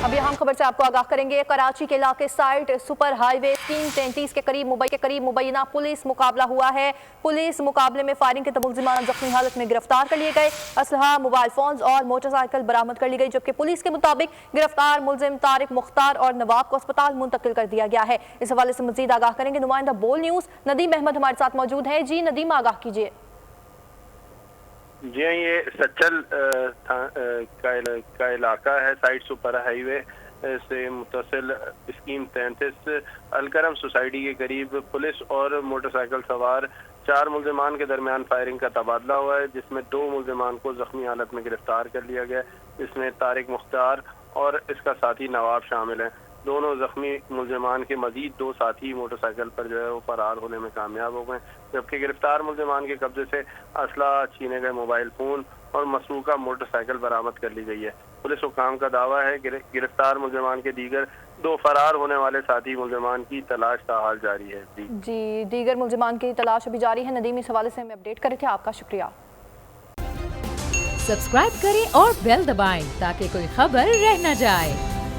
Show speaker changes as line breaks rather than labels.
अभी हम खबर से आपको आगाह करेंगे। कराची के इलाके साइड सुपर हाईवे 333 के करीब मुबैना पुलिस मुकाबला हुआ है। पुलिस मुकाबले में फायरिंग के मुलजिमान जख्मी हालत में गिरफ्तार कर लिए गए। असलहा, मोबाइल फोन्स और मोटरसाइकिल बरामद कर ली गई, जबकि पुलिस के मुताबिक गिरफ्तार मुलजिम तारिक मुख्तार और नवाब को अस्पताल मुंतकिल कर दिया गया है। इस हवाले से मजीद आगाह करेंगे नुमाइंदा बोल न्यूज नदीम अहमद हमारे साथ मौजूद है। जी नदीम, आगाह कीजिए।
जी हाँ, ये सच्चल का इलाका है। साइड सुपर हाईवे से मुतसिल स्कीम 33 अलकरम सोसाइटी के करीब पुलिस और मोटरसाइकिल सवार 4 मुलजिमान के दरमियान फायरिंग का तबादला हुआ है, जिसमें 2 मुलजिमान को जख्मी हालत में गिरफ्तार कर लिया गया। इसमें तारिक मुख्तार और इसका साथी नवाब शामिल हैं। दोनों जख्मी मुलजिमान के मजीद 2 साथी मोटरसाइकिल पर जो है वो फरार होने में कामयाब हो गए, जबकि गिरफ्तार मुलजिमान के कब्जे से असला, छीने गए मोबाइल फोन और मसरूका मोटरसाइकिल बरामद कर ली गई है। पुलिस हुकाम का दावा है कि गिरफ्तार मुलजिमान के दीगर 2 फरार होने वाले साथी मुलजिमान की तलाश ताहाल जारी है।
जी, दीगर मुलजिमान की तलाश अभी जारी है। नदीम, इस हवाले से हमें अपडेट करे थे, आपका शुक्रिया।
सब्सक्राइब करें और बेल दबाएं ताकि कोई खबर रह न जाए।